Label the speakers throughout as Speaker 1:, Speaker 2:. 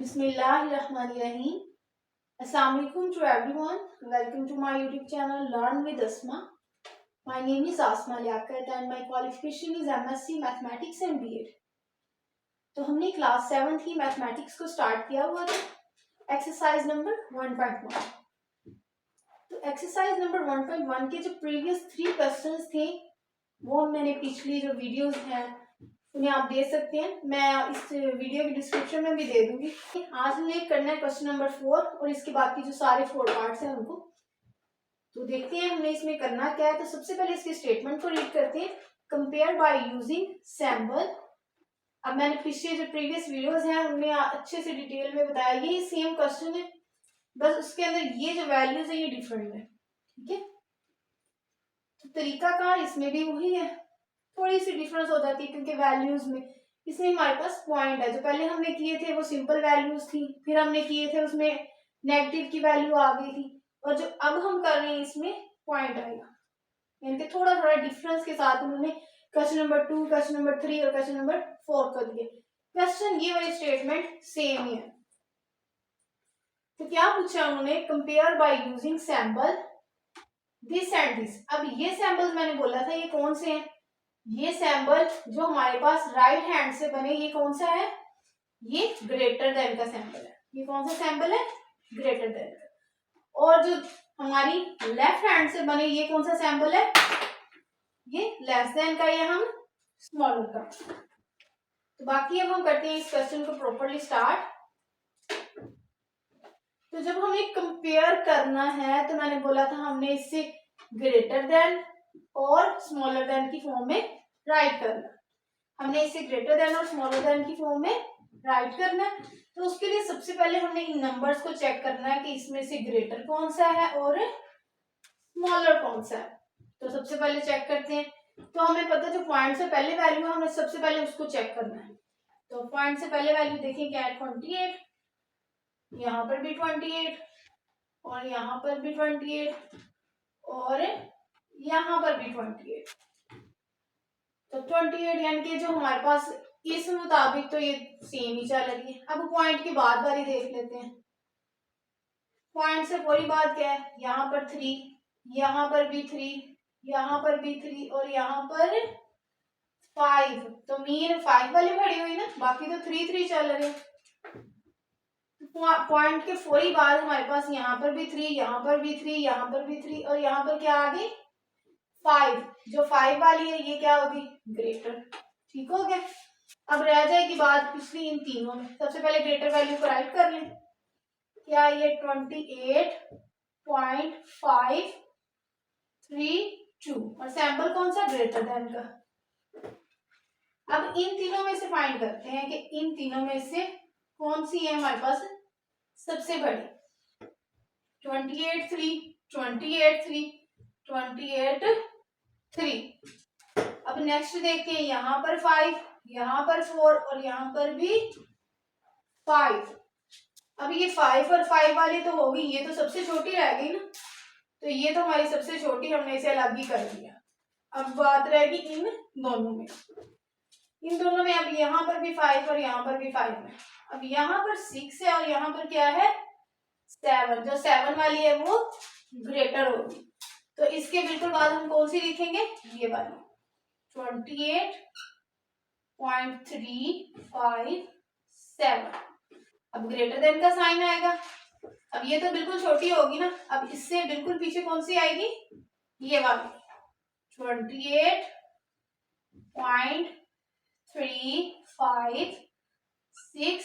Speaker 1: Bismillahirrahmanirrahim. Assalamualaikum to everyone. Welcome to my YouTube channel Learn with Asma. My name is Asma Liaquat and my qualification is MSc Mathematics and B.Ed. तो हमने class 7th की mathematics को start किया हुआ था exercise number 1.1। तो exercise number 1.1 के जो प्रीवियस 3 क्वेश्चंस थे वो मैंने पिछली जो वीडियोस हैं उन्हें आप दे सकते हैं। मैं इस वीडियो की डिस्क्रिप्शन में भी दे दूंगी। आज हमने करना है क्वेश्चन नंबर 4 और इसके बाकी जो सारे 4 पार्ट्स हैं उनको तो देखते हैं हमने इसमें करना क्या है। तो सबसे पहले इसके स्टेटमेंट को रीड करते हैं। Compare by using sample. अब मैंने पिछले जो प्रीवियस वीडियोस हैं उनमें अच्छे से डिटेल में बताया, ये सेम क्वेश्चन है, बस उसके अंदर ये जो वैल्यूज है ये डिफरेंट है। ठीक है, तो तरीका कार इसमें भी वही है, थोड़ी सी डिफरेंस हो जाती है क्योंकि वैल्यूज में इसमें हमारे पास पॉइंट है। जो पहले हमने किए थे वो सिंपल वैल्यूज थी, फिर हमने किए थे उसमें नेगेटिव की वैल्यू आ गई थी, और जो अब हम कर रहे हैं इसमें पॉइंट आएगा। यानी कि थोड़ा थोड़ा डिफरेंस के साथ उन्होंने क्वेश्चन नंबर 2, क्वेश्चन नंबर 3 और क्वेश्चन नंबर 4 कर दिए। क्वेश्चन ये वाली स्टेटमेंट सेम ही है। तो क्या पूछा उन्होंने, compare by using sample this and this. अब ये सैंपल्स मैंने बोला था ये कौन से हैं, ये सैंपल जो हमारे पास राइट हैंड से बने ये कौन सा है, ये ग्रेटर देन का सैंपल है। ये कौन सा सैंपल है, ग्रेटर देन का। और जो हमारी लेफ्ट हैंड से बने ये कौन सा सैंपल है, ये लेस देन का, ये हम स्मॉलर का। तो बाकी अब हम करते हैं इस क्वेश्चन को प्रॉपर्ली स्टार्ट। तो जब हमें कंपेयर करना है तो मैंने बोला था हमने इससे ग्रेटर देन और स्मॉलर देन की फॉर्म में राइट करना। हमने इसे ग्रेटर देन और स्मॉलर देन की फॉर्म में राइट करना है। तो उसके लिए सबसे पहले हमने इन नंबर्स को चेक करना है कि इसमें से ग्रेटर कौन सा है और स्मॉलर कौन सा है। तो सबसे पहले चेक करते हैं। तो हमें पता है जो पॉइंट से पहले वैल्यू है हमें सबसे पहले उसको चेक करना है। तो पॉइंट से पहले वैल्यू देखें क्या है, 28, यहाँ पर भी 28 और यहाँ पर भी 28 और यहाँ पर भी 28। तो 28 यानी कि जो हमारे पास इस मुताबिक तो ये सेम ही चल रही है। अब पॉइंट की बाद वाली देख लेते हैं। पॉइंट से पूरी बात क्या है, यहाँ पर 3, यहाँ पर भी 3, यहाँ पर भी 3 और यहाँ पर 5। तो मीन 5 वाली खड़ी हुई ना, बाकी तो 3 3 चल रहे हैं। पॉइंट के पूरी बाद हमारे पास यहाँ पर भी 3, यहाँ पर भी 3, यहाँ पर भी 3 और यहाँ पर क्या आ गई 5। जो 5 वाली है ये क्या होगी, ग्रेटर। ठीक हो गया। अब रह जाएगी बात पिछली इन तीनों में। सबसे पहले ग्रेटर वैल्यू को राइट कर लें। क्या ये 28.532 और सैंपल कौन सा, ग्रेटर देन का। अब इन तीनों में से फाइंड करते हैं कि इन तीनों में से कौन सी है हमारे पास सबसे बड़ी। 28.3, 28.3, 28.3। अब नेक्स्ट देखते हैं, यहाँ पर 5, यहाँ पर 4 और यहाँ पर भी 5। अब ये 5 और 5 वाली तो होगी, ये तो सबसे छोटी रह गई ना, तो ये तो हमारी सबसे छोटी, हमने इसे अलग ही कर दिया। अब बात रहेगी इन दोनों में। इन दोनों में अब यहाँ पर भी 5 और यहाँ पर भी 5 है। अब यहाँ पर 6 है और यहाँ पर क्या है 7। जो 7 वाली है वो ग्रेटर होगी। तो इसके बिल्कुल बाद हम कौन सी लिखेंगे, ये वाली 28.357। अब ग्रेटर देन का साइन आएगा। अब ये तो बिल्कुल छोटी होगी ना, अब इससे बिल्कुल पीछे कौन सी आएगी, ये वाली 28.356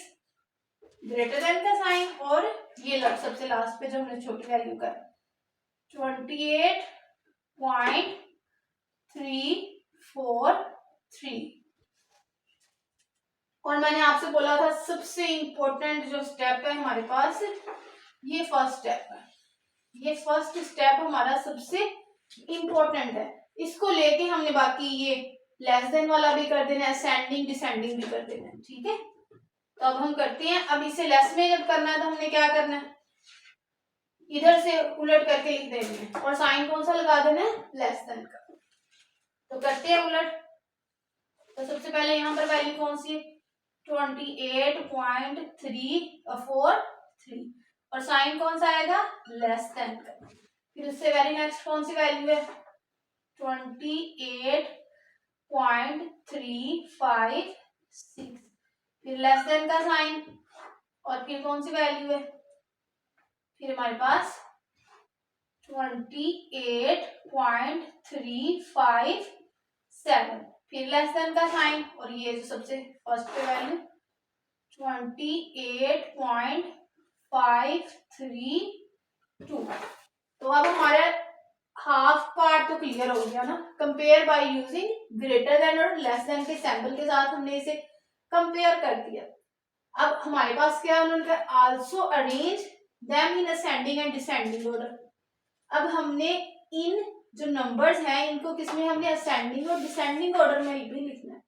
Speaker 1: ग्रेटर देन का साइन, और ये सबसे लास्ट पे जो हमने छोटी वैल्यू का 28.343। और मैंने आपसे बोला था सबसे इंपॉर्टेंट जो स्टेप है हमारे पास ये फर्स्ट स्टेप है। ये फर्स्ट स्टेप हमारा सबसे इंपॉर्टेंट है। इसको लेके हमने बाकी ये लेस देन वाला भी कर देना है, असेंडिंग डिसेंडिंग भी कर देना है। ठीक है, तो अब हम करते हैं। अब इसे लेस में जब करना है तो हमने क्या करना है, इधर से उलट करके लिख देना है और साइन कौन सा लगा देना है, लेस देन का। तो करते हैं उलट। तो सबसे पहले यहाँ पर वैल्यू कौन सी है, 28.343 और साइन कौन सा आएगा, लेस देन का। फिर उससे वेरी नेक्स्ट कौन सी वैल्यू है, 28.356, फिर लेस देन का साइन और फिर कौन सी वैल्यू है, फिर हमारे पास 28.357, फिर लेस देन का साइन और ये जो सबसे फर्स्ट पे वैल्यू 28.532। तो अब हमारा हाफ पार्ट तो क्लियर हो गया ना। Compare by using greater than और लेस देन के सैंपल के साथ हमने इसे कंपेयर कर दिया। अब हमारे पास क्या है, उन्होंने also arrange them in ascending and descending order. अब हमने इन जो नंबर्स हैं इनको किसमें, हमने असेंडिंग और डिसेंडिंग ऑर्डर में भी लिखना है।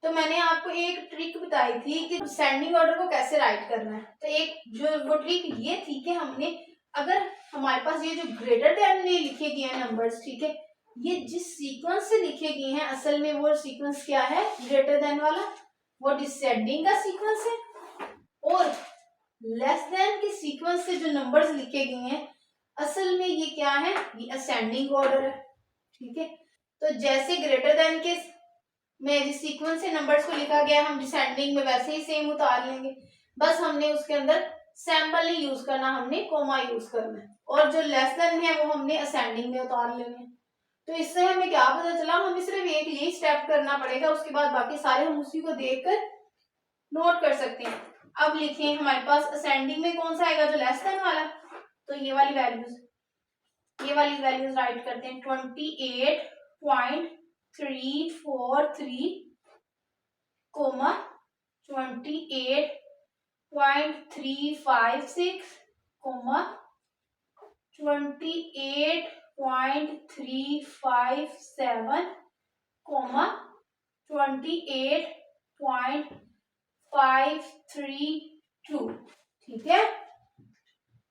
Speaker 1: तो मैंने आपको एक ट्रिक बताई थी कि असेंडिंग ऑर्डर को कैसे राइट करना है। तो एक जो वो ट्रिक ये थी कि हमने अगर हमारे पास ये जो ग्रेटर देन में लिखे गए हैं नंबर्स, ठीक है, ये जिस सीक्वेंस से लिखे गए हैं असल में वो सीक्वेंस क्या है, ग्रेटर देन वाला, वो डिसेंडिंग का सीक्वेंस है। और लेस देन के सीक्वेंस से जो नंबर्स लिखे गए हैं असल में ये क्या है, ये असेंडिंग ऑर्डर है, ठीक है। तो जैसे ग्रेटर देन के में जिस सीक्वेंस से नंबर्स को लिखा गया हम डिसेंडिंग में वैसे ही सेम उतार लेंगे, बस हमने उसके अंदर सैंपल नहीं यूज करना, हमने कोमा यूज करना है। और जो लेस देन है वो हमने असेंडिंग में उतार लेने हैं। तो इससे हमें क्या पता चला, हमें सिर्फ एक यही स्टेप करना पड़ेगा, उसके बाद बाकी सारे हम उसी को देखकर नोट कर सकते हैं। अब लिखें हमारे पास असेंडिंग में कौन सा आएगा, जो लेस देन वाला, तो ये वाली वैल्यूज राइट करते हैं, 28.343 कोमा 28.356 कोमा 28.357 कोमा 28.532, ठीक है।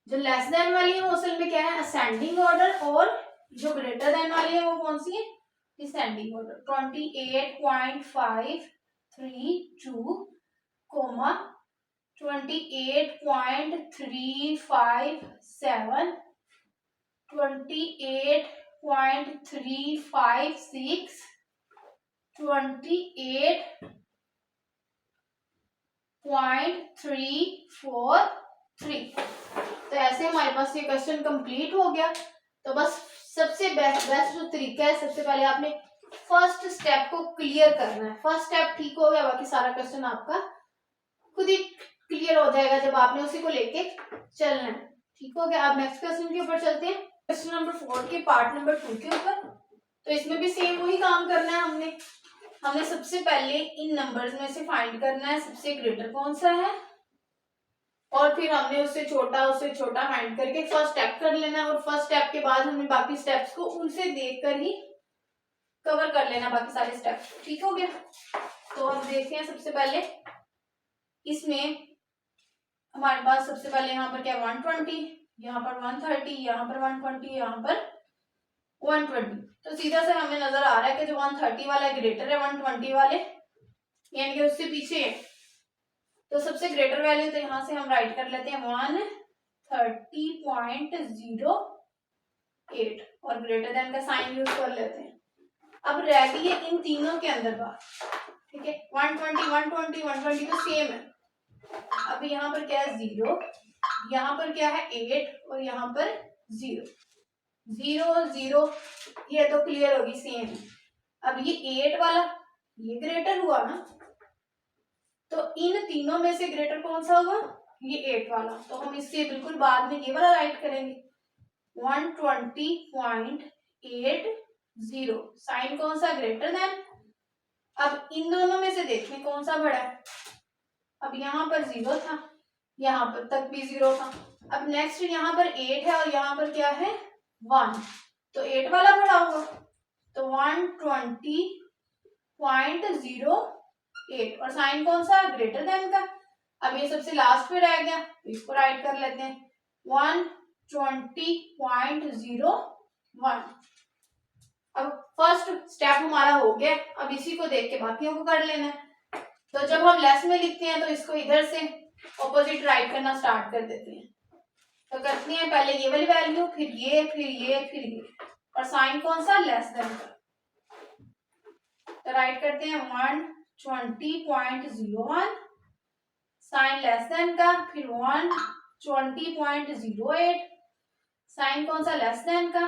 Speaker 1: जो लेस देन वाली है वो असल में क्या है, असेंडिंग ऑर्डर, और जो ग्रेटर देन वाली है वो कौन सी है, डिसेंडिंग ऑर्डर। 28.532 कोमा 28.357 28.356 28.343। तो ऐसे हमारे पास ये क्वेश्चन कंप्लीट हो गया। तो बस सबसे बेस्ट जो तरीका है, सबसे पहले आपने फर्स्ट स्टेप को क्लियर करना है। फर्स्ट स्टेप ठीक हो गया, बाकी सारा क्वेश्चन आपका खुद ही क्लियर हो जाएगा जब आपने उसी को लेके चलना है, ठीक हो गया। अब नेक्स्ट क्वेश्चन के ऊपर चलते हैं, क्वेश्चन नंबर 4 के पार्ट नंबर 2 के ऊपर। तो इसमें भी सेम वही काम करना है। हमने सबसे पहले इन नंबर्स में से फाइंड करना है सबसे ग्रेटर कौन सा है, और फिर हमने उससे छोटा फाइंड करके फर्स्ट स्टेप कर लेना है। और फर्स्ट स्टेप के बाद हमने बाकी स्टेप्स को उनसे देखकर ही कवर कर लेना, बाकी सारे स्टेप्स, ठीक हो गया। तो अब देखते हैं सबसे पहले इसमें हमारे पास सबसे पहले यहाँ पर क्या 120, यहाँ पर 130, यहाँ पर 120, यहाँ पर 120। तो सीधा से हमें नजर आ रहा है कि जो 130 वाला ग्रेटर है 120 वाले, यानी कि उससे पीछे है। तो सबसे ग्रेटर वैल्यू तो यहाँ से हम राइट कर लेते हैं 130.08 और ग्रेटर देन का साइन यूज कर लेते हैं। अब रह गई है इन तीनों के अंदर बात, ठीक है। 120 120 120 तो सेम है। अब यहाँ पर क्या है 0, यहाँ पर क्या है 8 और यहाँ पर 0 0 0, ये तो क्लियर होगी सेम है। अब ये 8 वाला ये ग्रेटर हुआ ना, तो इन तीनों में से ग्रेटर कौन सा होगा, ये 8 वाला। तो हम इससे बिल्कुल बाद में ये वाला राइट करेंगे 120.80, साइन कौन सा ग्रेटर देन। अब इन दोनों में से देखें कौन सा बड़ा है। अब यहाँ पर 0 था, यहाँ पर तक भी 0 था। अब नेक्स्ट यहाँ पर 8 है और यहाँ पर क्या है 1, तो 8 वाला बड़ा होगा। तो 120.08 और साइन कौन सा ग्रेटर देन का। अब ये सबसे लास्ट पे रह गया, तो इसको राइट कर लेते हैं 120.01। अब फर्स्ट स्टेप हमारा हो गया, अब इसी को देख के बाकियों को कर लेना है। तो जब हम लेस में लिखते हैं तो इसको इधर से ऑपोजिट राइट करना स्टार्ट कर देते हैं। तो करते हैं पहले ये वाली वैल्यू, फिर ये, फिर ये, फिर ये, और साइन कौन सा, लेस देन का। तो राइट करते हैं 120.01 साइन लेस देन का, फिर 120.08 साइन कौन सा, लेस देन का,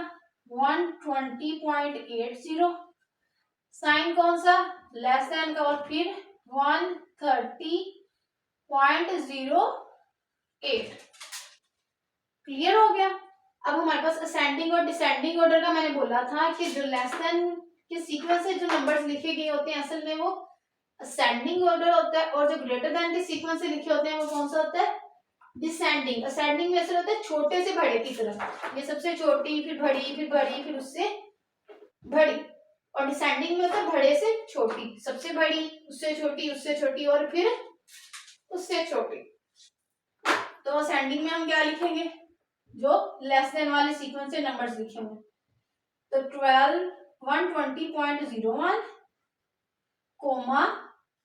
Speaker 1: 120.80 साइन कौन सा, लेस देन का, और फिर 130.08। क्लियर हो गया। अब हमारे पास असेंडिंग और डिसेंडिंग ऑर्डर का मैंने बोला था कि जो लेस देन के सीक्वेंस से जो नंबर्स लिखे गए होते हैं असल में वो असेंडिंग ऑर्डर होता है, और जो ग्रेटर देन के सीक्वेंस से लिखे होते हैं वो कौन सा होता है, डिसेंडिंग। असेंडिंग में ऐसा होता है छोटे से बड़े की तरफ, ये सबसे छोटी, फिर बड़ी, फिर बड़ी, फिर उससे बड़ी, और डिसेंडिंग में होता है बड़े से छोटी, सबसे बड़ी, उससे छोटी, उससे छोटी, और फिर उससे छोटी। तो असेंडिंग में हम क्या लिखेंगे, जो लेस देन वाले सीक्वेंस से नंबर्स लिखेंगे। तो 120.01 कोमा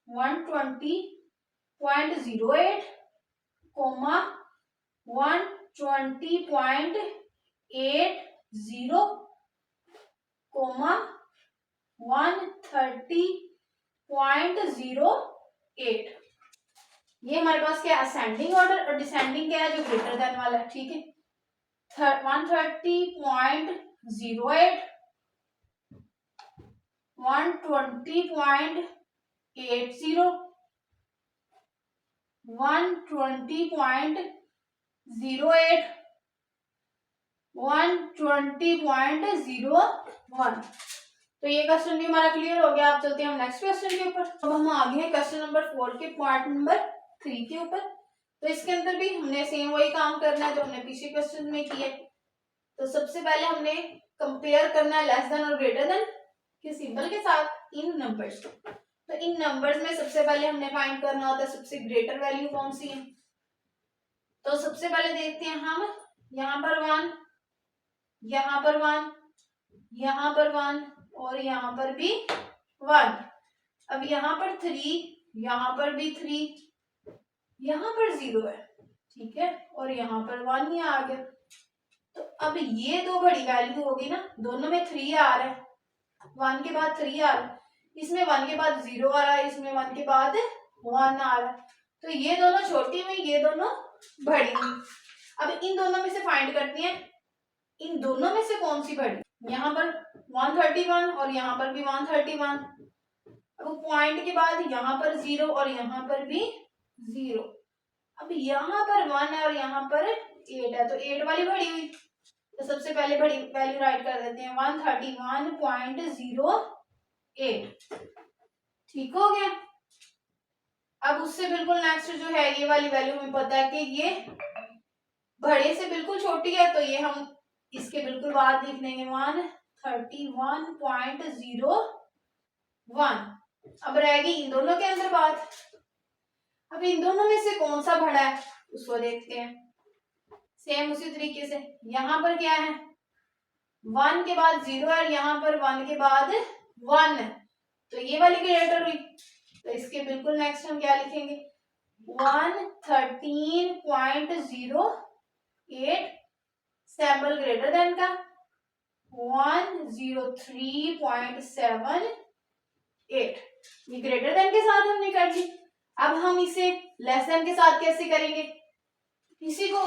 Speaker 1: 120.08 कोमा 120.80 कोमा 130.08। ये हमारे पास क्या है, असेंडिंग ऑर्डर, और डिसेंडिंग क्या है, जो ग्रेटर देन वाला है। ठीक है, 130.08 120.80 120.08 120.01। तो ये क्वेश्चन भी हमारा क्लियर हो गया। आप चलते हैं हम नेक्स्ट क्वेश्चन के ऊपर। अब हम आगे हैं क्वेश्चन नंबर 4 के पॉइंट नंबर 3 के ऊपर। तो इसके अंदर भी हमने सेम वही काम करना है जो हमने पिछले क्वेश्चन में किया। तो सबसे पहले हमने कंपेयर करना है लेस देन और ग्रेटर देन के सिंबल के साथ इन नंबर्स। तो इन नंबर्स में सबसे पहले हमने फाइंड करना होता है सबसे ग्रेटर वैल्यू कौन सी है। तो सबसे पहले देखते हैं हम, यहाँ पर 1, यहाँ पर 1, यहाँ पर 1, और यहाँ पर भी 1। अब यहाँ पर 3, यहाँ पर भी 3, यहाँ पर 0 है, ठीक है, और यहाँ पर 1 ही आ गया। तो अब ये दो बड़ी वैल्यू होगी ना, दोनों में 3 आ रहा है, 1 के बाद 3 आ रहा है, इसमें 1 के बाद 0 आ रहा है, इसमें 1 के बाद 1 आ रहा है। तो ये दोनों छोटी हुई, ये दोनों बड़ी हुई। अब इन दोनों में से फाइंड करते हैं इन दोनों में से कौन सी बड़ी। यहाँ पर 131 और यहाँ पर भी 131। अब पॉइंट के बाद यहाँ पर 0 और यहाँ पर भी 0। अब यहाँ पर 1 है और यहाँ पर 8 है, तो 8 वाली बड़ी हुई। तो सबसे पहले बड़ी वैल्यू राइट कर देते हैं 131.08। ठीक हो गया। अब उससे बिल्कुल नेक्स्ट जो है ये वाली वैल्यू, हमें पता है कि ये बड़े से बिल्कुल छोटी है, तो ये हम इसके बिल्कुल बाद लिख देंगे 131.01। अब रहेगी इन दोनों के अंदर बात। अब इन दोनों में से कौन सा बड़ा है उसको देखते हैं। सेम उसी तरीके से यहाँ पर क्या है, 1 के बाद 0 है, यहाँ पर 1 के बाद 1 है, तो ये वाली ग्रेटर हुई। तो इसके बिल्कुल नेक्स्ट हम क्या लिखेंगे, 113.08 सैम्पल ग्रेटर देन का 103.78। ये ग्रेटर देन के साथ हमने कर दी। अब हम इसे लेस देन के साथ कैसे करेंगे, इसी को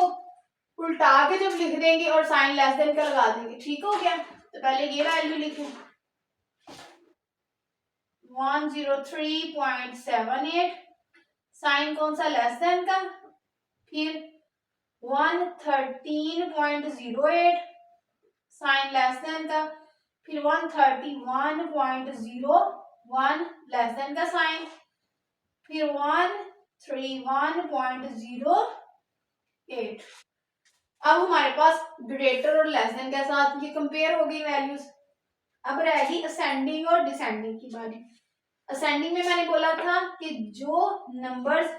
Speaker 1: उल्टा के जब लिख देंगे और साइन लेस देन का लगा देंगे। ठीक हो गया। तो पहले ये वैल्यू लिखें 103.78 साइन कौन सा, लेस देन का, फिर 113.08 साइन लेस देन का, फिर 131.01 लेस देन का साइन, फिर 131.08। अब हमारे पास ग्रेटर और लेस देन के साथ ये कंपेयर हो गई वैल्यूज। अब रहेगी असेंडिंग और डिसेंडिंग की बारी। असेंडिंग में मैंने बोला था कि जो नंबर्स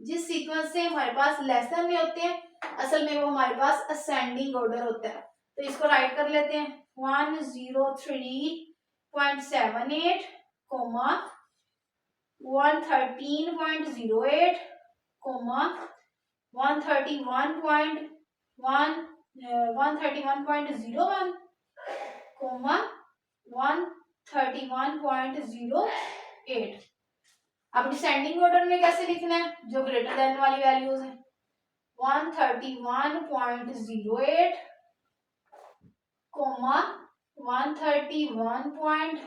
Speaker 1: जिस सीक्वेंस से हमारे पास लेस देन में होते हैं असल में वो हमारे पास असेंडिंग ऑर्डर होता है। तो इसको राइट कर लेते हैं 103.78 कोमा 113.08, 131.01, 131.08। अब डिसेंडिंग ऑर्डर में कैसे लिखना है, जो ग्रेटर देन वाली वैल्यूज है, 131.08, 131.01,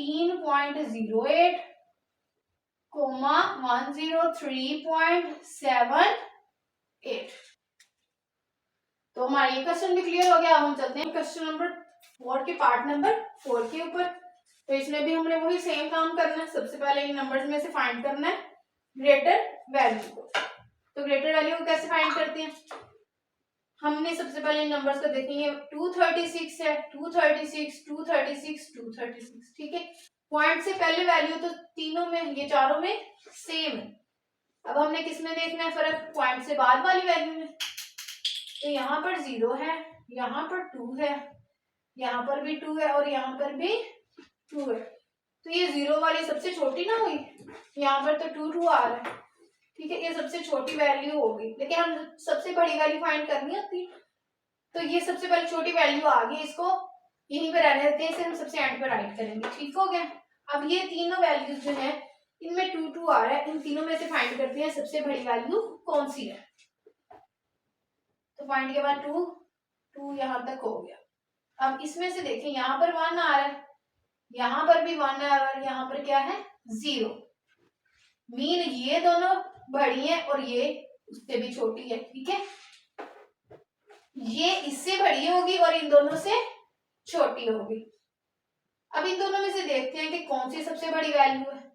Speaker 1: 113.08, 103.78। तो हमारा ये क्वेश्चन भी क्लियर हो गया। अब हम चलते हैं क्वेश्चन नंबर 4 के पार्ट नंबर 4 के ऊपर। तो इसमें भी हमने वही सेम काम करना है। सबसे पहले इन नंबर्स में से फाइंड करना है ग्रेटर वैल्यू को। तो ग्रेटर वैल्यू को कैसे फाइंड करते हैं, हमने सबसे पहले इन नंबर्स को देखेंगे। 236 है, 236, 236, 236, ठीक है। पॉइंट से पहले वैल्यू तो तीनों में, ये चारों में सेम है। अब हमने किस में देखना है फर्क, पॉइंट से बाद वाली वैल्यू में। तो यहाँ पर 0 है, यहाँ पर 2 है, यहाँ पर भी 2 है और यहाँ पर भी 2 है। तो ये 0 वाली सबसे छोटी ना हुई, यहाँ पर तो 2 2 आ रहा है, ठीक है। ये सबसे छोटी वैल्यू होगी, लेकिन हम सबसे बड़ी वैल्यू फाइंड करनी होती। तो ये सबसे पहले छोटी वैल्यू आ गई, इसको यहीं पे रहने देते हैं, इसे हम सबसे एंड पे राइट करेंगे, ठीक हो गया। अब ये तीनों वैल्यूज जो है इनमें 2 2 आ रहा है, इन तीनों में से फाइंड करते हैं सबसे बड़ी वैल्यू कौन सी है। तो फाइंड के बाद 2 2 यहाँ तक हो गया। अब इसमें से देखें, यहाँ पर 1 आ रहा है, यहाँ पर भी 1 है और यहाँ पर क्या है 0। मीन ये दोनों बड़ी है और ये उससे भी छोटी है, ठीक है। ये इससे बड़ी होगी और इन दोनों से छोटी होगी। अब इन दोनों में से देखते हैं कि कौन सी सबसे बड़ी वैल्यू है।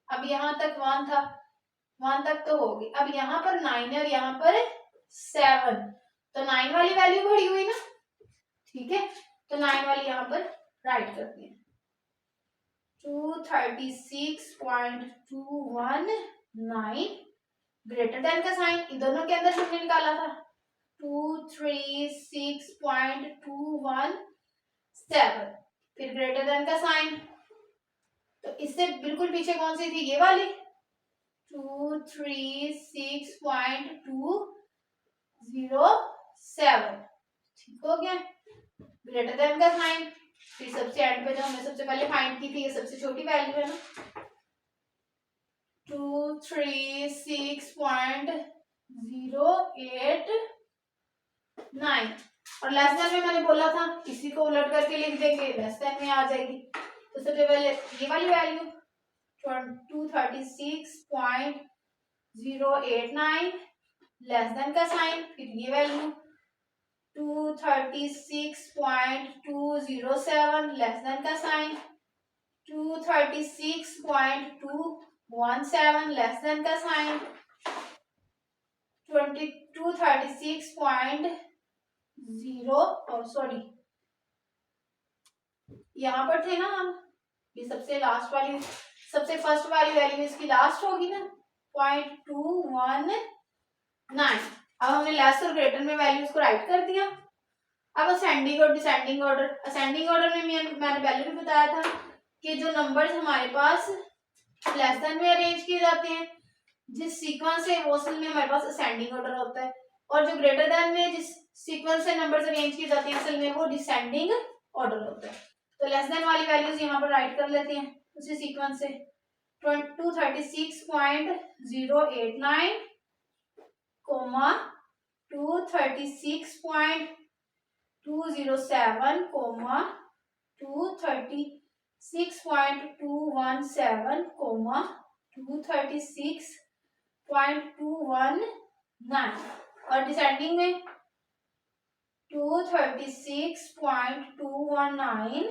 Speaker 1: अब यहाँ तक 1 था, 1 तक तो होगी। अब यहाँ पर 9 है और यहाँ पर 7, तो 9 वाली वैल्यू बड़ी हुई ना, ठीक है। तो 9 वाली यहाँ पर राइट करते हैं। 236.219 ग्रेटर देन का साइन इन दोनों के अंदर हमने निकाला था, 236.217। फिर ग्रेटर देन का साइन, तो इससे बिल्कुल पीछे कौन सी थी, ये वाली 236.207, ठीक हो गया। ग्रेटर देन का साइन, फिर सबसे एंड पे जो हमने सबसे पहले फाइंड की थी, ये सबसे छोटी वैल्यू है ना, 236.089। और लेस देन में मैंने बोला था इसी को उलट करके लिख देंगे, लेस देन में आ जाएगी। तो सबसे पहले ये वाली वैल्यू 236.089 लेस देन का साइन, फिर ये वैल्यू 236.207 लेस देन का साइन, 236.217 लेस देन का साइन, 236.0 यहाँ पर थे ना हम, ये सबसे लास्ट वाली, सबसे फर्स्ट वाली वैल्यू इसकी लास्ट होगी ना 0.219। अब हमने लेस और ग्रेटर में वैल्यूज को राइट कर दिया। अब असेंडिंग और डिसेंडिंग ऑर्डर, असेंडिंग ऑर्डर में मैंने पहले भी बताया था कि जो नंबर्स हमारे पास लेस देन में अरेंज किए जाते हैं, जिस सीक्वेंस से वो असल में हमारे पास असेंडिंग ऑर्डर होता है, और जो ग्रेटर देन में जिस सीक्वेंस से नंबर्स अरेंज किए जाते हैं असल में वो डिसेंडिंग ऑर्डर होता है। तो लेस देन वाली वैल्यूज यहाँ पर राइट कर लेते हैं उसी सीक्वेंस से, 236.089 236.207 236.217 236.219। और डिसेंडिंग में 236.219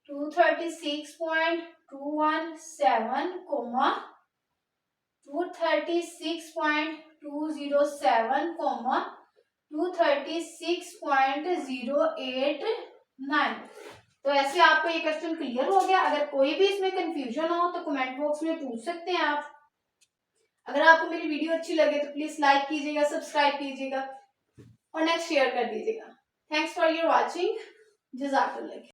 Speaker 1: 236.217 236.207 236.089। तो ऐसे आपको ये क्वेश्चन क्लियर हो गया। अगर कोई भी इसमें कंफ्यूजन हो तो कमेंट बॉक्स में पूछ सकते हैं आप। अगर आपको मेरी वीडियो अच्छी लगे तो प्लीज लाइक कीजिएगा, सब्सक्राइब कीजिएगा और नेक्स्ट शेयर कर दीजिएगा। Thanks for your watching. Jazakallah.